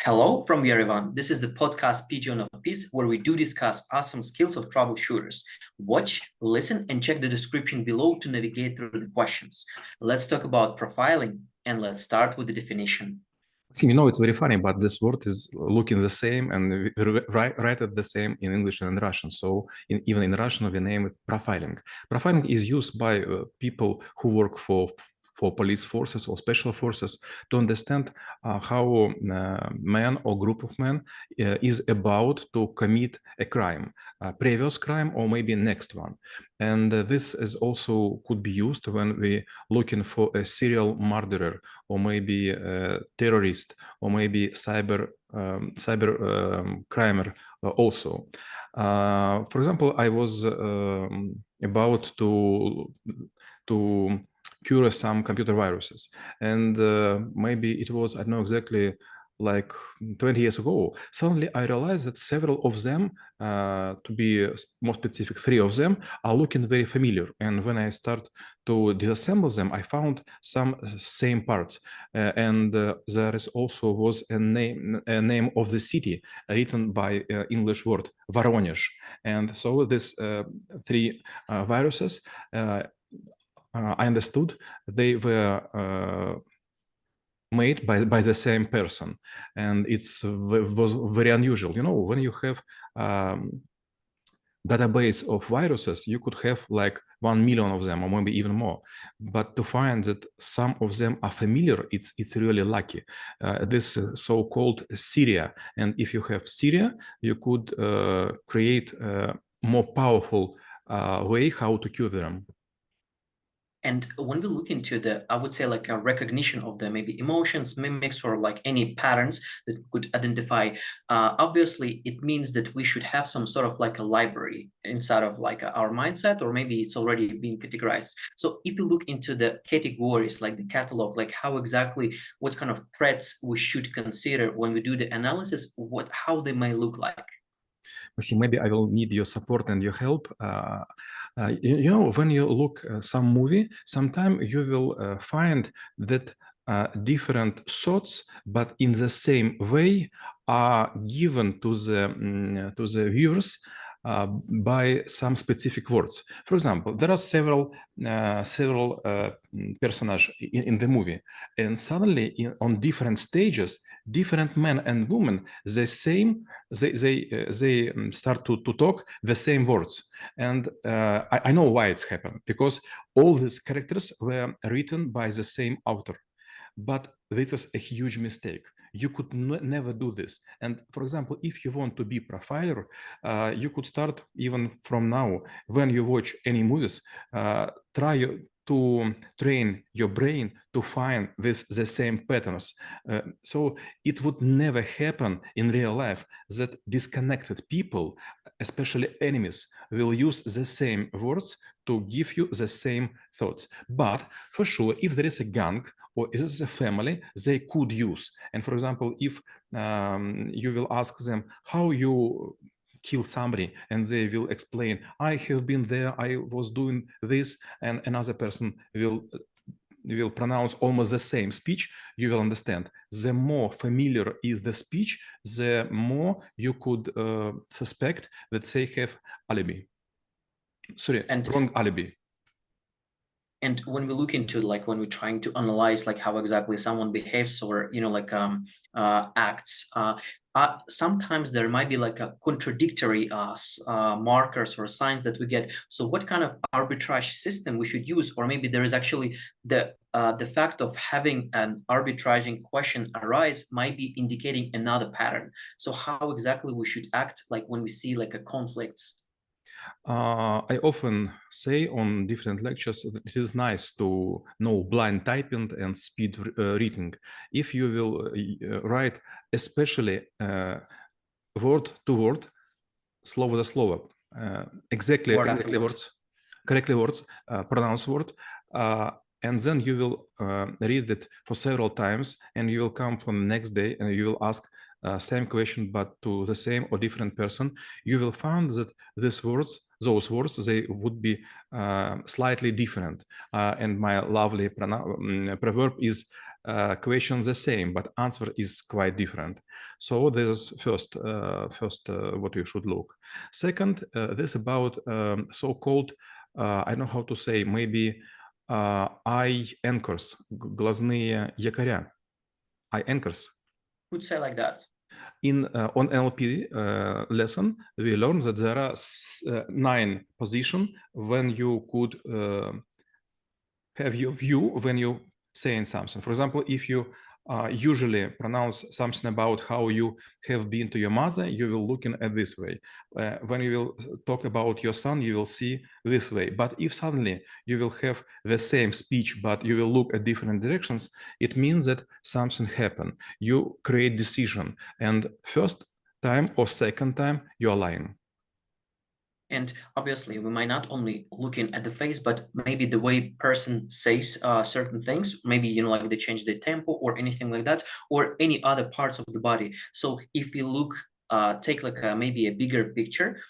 Hello from Yerevan. This is the podcast Pigeon of Peace, where we do discuss awesome skills of troubleshooters. Watch, listen, and check the description below to navigate through the questions. Let's talk about profiling, and let's start with the definition. See, it's very funny, but this word is looking the same and we write it the same in English and in Russian. So even in Russian, we name it profiling. Profiling is used by people who work for police forces or special forces to understand how man or group of men is about to commit a crime, a previous crime or maybe next one. And this is also could be used when we looking for a serial murderer or maybe a terrorist or maybe cyber crimer also. For example, I was about to cure some computer viruses, and maybe it was, I don't know exactly, like 20 years ago. Suddenly I realized that several of them, to be more specific, 3 of them are looking very familiar. And when I start to disassemble them, I found some same parts. And there is also was a name of the city written by English word Voronezh. And so these 3 viruses, I understood they were made by the same person, and it was very unusual. When you have database of viruses, you could have like 1 million of them or maybe even more, but to find that some of them are familiar, it's really lucky. This so-called Syria, and if you have Syria, you could create a more powerful way how to cure them. And when we look into I would say like a recognition of the maybe emotions, mimics, or like any patterns that could identify, obviously it means that we should have some sort of like a library inside of like our mindset, or maybe it's already been categorized. So if you look into the categories, like the catalog, like what kind of threats we should consider when we do the analysis, how they may look like. Maxim, maybe I will need your support and your help. When you look some movie, sometimes you will find that different thoughts, but in the same way, are given to the viewers by some specific words. For example, there are several personages in the movie, and suddenly on different stages, different men and women, they start to talk the same words. And I know why it's happened, because all these characters were written by the same author. But this is a huge mistake. You could never do this. And for example, if you want to be profiler, you could start even from now. When you watch any movies, try to train your brain to find the same patterns. So it would never happen in real life that disconnected people, especially enemies, will use the same words to give you the same thoughts. But for sure, if there is a gang or is it a family, they could use. And for example, if you will ask them how you kill somebody, and they will explain, I have been there, I was doing this, and another person will pronounce almost the same speech, you will understand. The more familiar is the speech, the more you could suspect that they have alibi. Sorry, wrong alibi. And when we look into like when we're trying to analyze like how exactly someone behaves or acts, sometimes there might be like a contradictory markers or signs that we get. So what kind of arbitrage system we should use, or maybe there is actually the fact of having an arbitraging question arise might be indicating another pattern. So how exactly we should act like when we see like a conflicts? I often say on different lectures that it is nice to know blind typing and speed reading. If you will write especially word to word, слово за слово, correctly words, pronounce word, and then you will read it for several times, and you will come from the next day and you will ask same question but to the same or different person. You will find that those words, they would be slightly different. And my lovely proverb is question the same, but answer is quite different. So there's first what you should look. Second, this about so-called, I don't know how to say, maybe eye anchors, глазные якоря, eye anchors. Would say like that. In on NLP lesson, we learned that there are 9 positions when you could have your view when you saying something. For example, if you usually pronounce something about how you have been to your mother, you will look at this way. When you will talk about your son, you will see this way. But if suddenly you will have the same speech, but you will look at different directions, it means that something happened. You create decision, and first time or second time you are lying. And obviously, we might not only looking at the face, but maybe the way person says certain things. Maybe, you know, like they change the tempo or anything like that, or any other parts of the body. So if we look, take like maybe a bigger picture,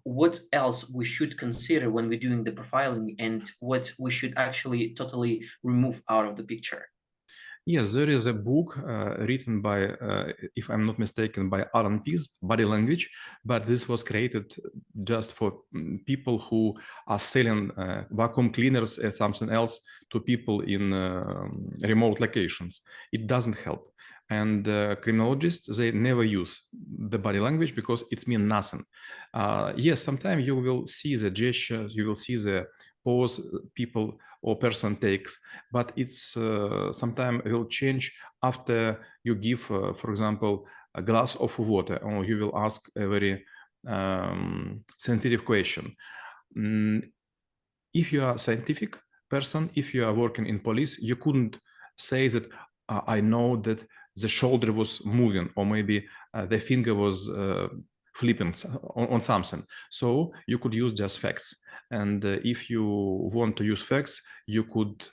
what else we should consider when we're doing the profiling, and what we should actually totally remove out of the picture. Yes, there is a book written by, if I'm not mistaken, by Alan Pease, Body Language, but this was created just for people who are selling vacuum cleaners and something else to people in remote locations. It doesn't help. And criminologists, they never use the body language because it means nothing. Yes, sometimes you will see the gestures, you will see the pose people or person takes, but it's sometimes will change after you give, for example, a glass of water, or you will ask a very sensitive question. If you are a scientific person, if you are working in police, you couldn't say that I know that the shoulder was moving, or maybe the finger was flipping on something. So you could use just facts. And if you want to use facts, you could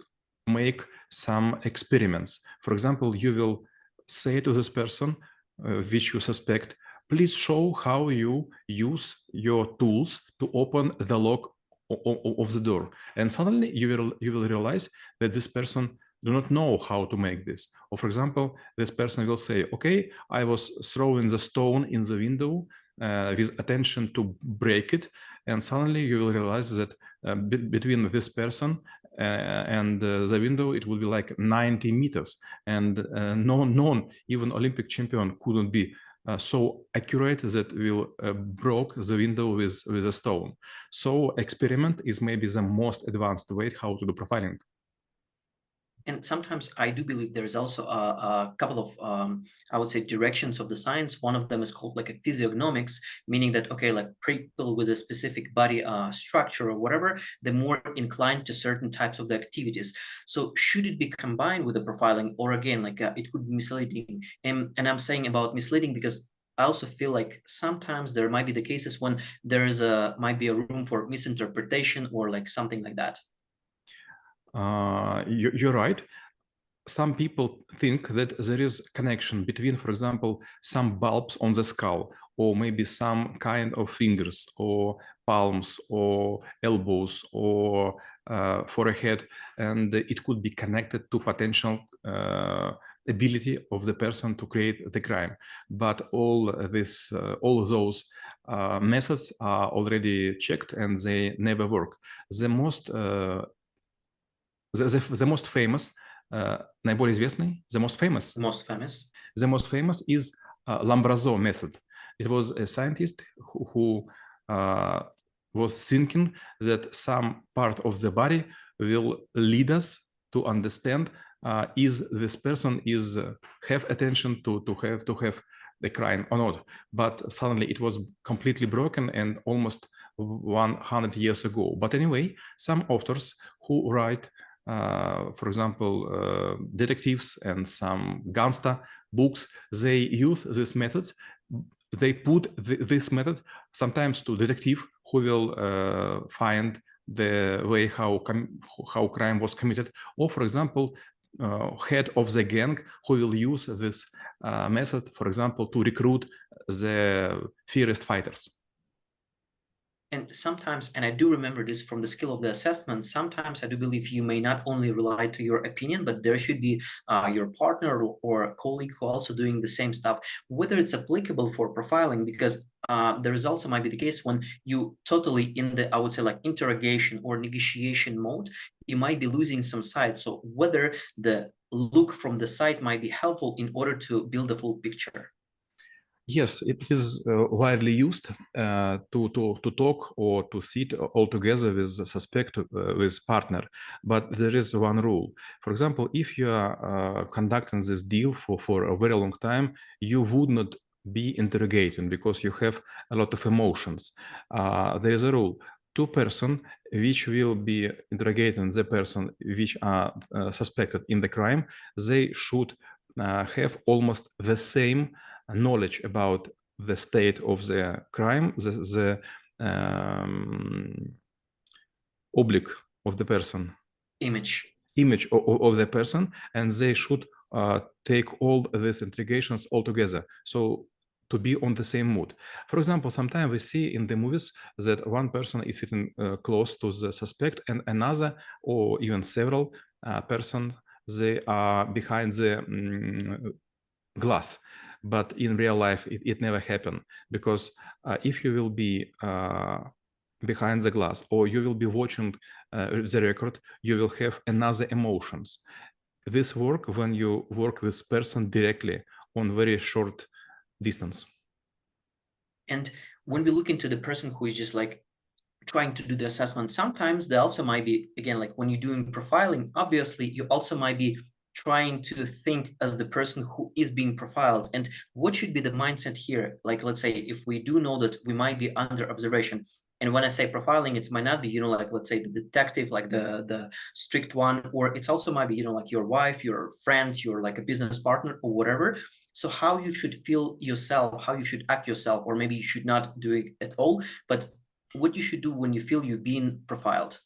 make some experiments. For example, you will say to this person, which you suspect, please show how you use your tools to open the lock of the door. And suddenly you will realize that this person do not know how to make this. Or for example, this person will say, okay, I was throwing the stone in the window with attention to break it. And suddenly you will realize that between this person and the window, it will be like 90 meters. And none, even Olympic champion, couldn't be so accurate that will broke the window with a stone. So experiment is maybe the most advanced way how to do profiling. And sometimes I do believe there is also a couple of, I would say, directions of the science. One of them is called like a physiognomics, meaning that, okay, like people with a specific body structure or whatever, they're more inclined to certain types of the activities. So should it be combined with the profiling, or again, like it could be misleading? And I'm saying about misleading because I also feel like sometimes there might be the cases when there is might be a room for misinterpretation or like something like that. You're right. Some people think that there is connection between, for example, some bulbs on the skull, or maybe some kind of fingers or palms or elbows or forehead, and it could be connected to potential ability of the person to create the crime. But all those methods are already checked and they never work. The most famous, наиболее известный, the most famous is Lambrazo method. It was a scientist who was thinking that some part of the body will lead us to understand is this person is have attention to have the crime or not. But suddenly it was completely broken and almost 100 years ago. But anyway, some authors who write for example, detectives and some gangster books, they use these methods. They put this method sometimes to detective who will find the way how crime was committed, or for example, head of the gang who will use this method, for example, to recruit the fiercest fighters. And sometimes, and I do remember this from the skill of the assessment, sometimes I do believe you may not only rely to your opinion, but there should be your partner or a colleague who also doing the same stuff, whether it's applicable for profiling, because the results might be the case when you totally in the, I would say, like interrogation or negotiation mode, you might be losing some side. So whether the look from the side might be helpful in order to build a full picture. Yes, it is widely used to talk or to sit all together with the suspect, with partner. But there is one rule. For example, if you are conducting this deal for a very long time, you would not be interrogating because you have a lot of emotions. There is a rule. Two persons which will be interrogating the person which are suspected in the crime, they should have almost the same knowledge about the state of the crime, the oblique of the person, image of the person, and they should take all these interrogations all together. So to be on the same mood. For example, sometimes we see in the movies that one person is sitting close to the suspect and another or even several persons, they are behind the glass. But in real life, it never happened, because if you will be behind the glass or you will be watching the record, you will have another emotions. This work when you work with person directly on very short distance. And when we look into the person who is just like trying to do the assessment, sometimes they also might be, again, like when you're doing profiling, obviously you also might be trying to think as the person who is being profiled. And what should be the mindset here? Like, let's say if we do know that we might be under observation, and when I say profiling, it might not be, you know, like, let's say the detective, like the strict one, or it's also might be, you know, like your wife, your friends, your like a business partner or whatever. So how you should feel yourself, how you should act yourself, or maybe you should not do it at all, but what you should do when you feel you've been profiled.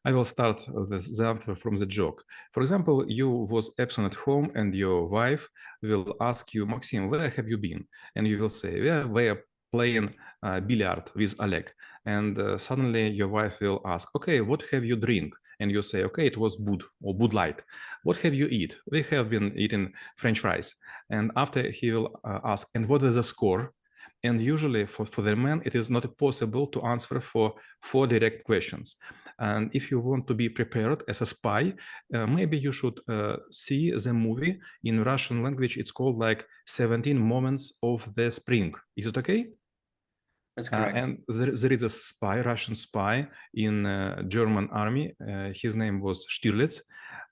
I will start the answer from the joke. For example, you was absent at home and your wife will ask you, Maxim, where have you been? And you will say, yeah, we are playing billiard with Oleg. And suddenly your wife will ask, okay, what have you drink? And you say, okay, it was Bud or Bud Light. What have you eat? We have been eating French fries. And after he will ask, and what is the score? And usually for the man, it is not possible to answer for 4 direct questions. And if you want to be prepared as a spy, maybe you should see the movie in Russian language. It's called like 17 Moments of the Spring. Is it okay? That's correct. And there is a spy, Russian spy in German army. His name was Stirlitz.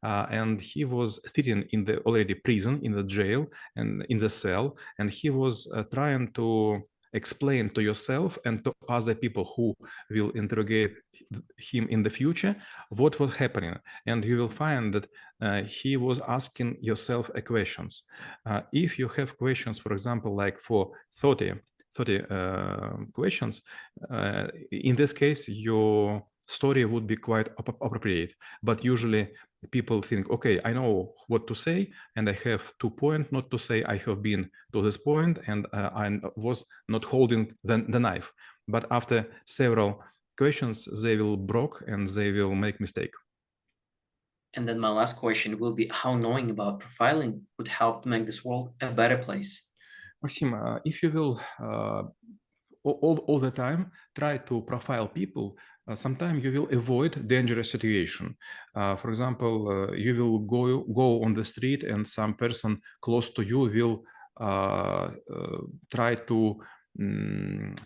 And he was sitting in the already prison, in the jail and in the cell. And he was trying to explain to yourself and to other people who will interrogate him in the future what was happening. And you will find that he was asking yourself questions. If you have questions, for example, like for 30 questions, in this case, your story would be quite appropriate. But usually people think, okay, I know what to say, and I have 2 points not to say. I have been to this point, and I was not holding the knife. But after several questions, they will broke and they will make mistake. And then my last question will be how knowing about profiling would help to make this world a better place. Maxim, if you will all the time try to profile people, sometimes you will avoid dangerous situation. For example, you will go on the street and some person close to you will try to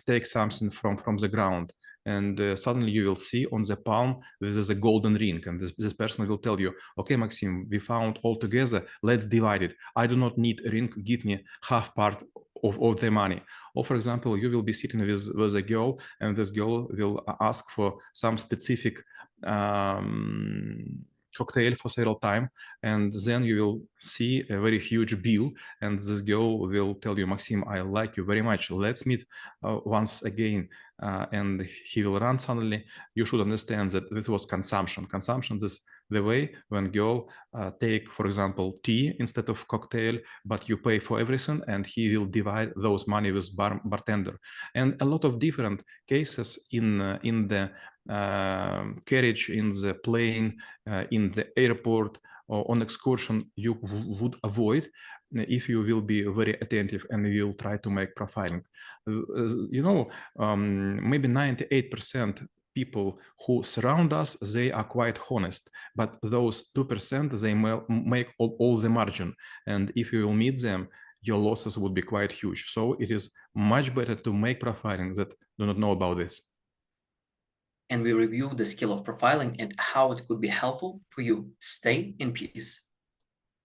take something from the ground. And suddenly you will see on the palm this is a golden ring, and this person will tell you, okay, Maxim, we found all together, let's divide it. I do not need a ring, give me half part of the money. Or for example, you will be sitting with a girl, and this girl will ask for some specific cocktail for several time, and then you will see a very huge bill, and this girl will tell you, Maxim, I like you very much, let's meet once again, and he will run suddenly. You should understand that this was consumption. Consumption is the way when girl take, for example, tea instead of cocktail, but you pay for everything, and he will divide those money with bartender. And a lot of different cases in the carriage, in the plane, in the airport, or on excursion, you would avoid if you will be very attentive and you will try to make profiling. Maybe 98% people who surround us, they are quite honest, but those 2%, they make all the margin. And if you will meet them, your losses would be quite huge. So it is much better to make profiling that do not know about this. And we review the skill of profiling and how it could be helpful for you. Stay in peace.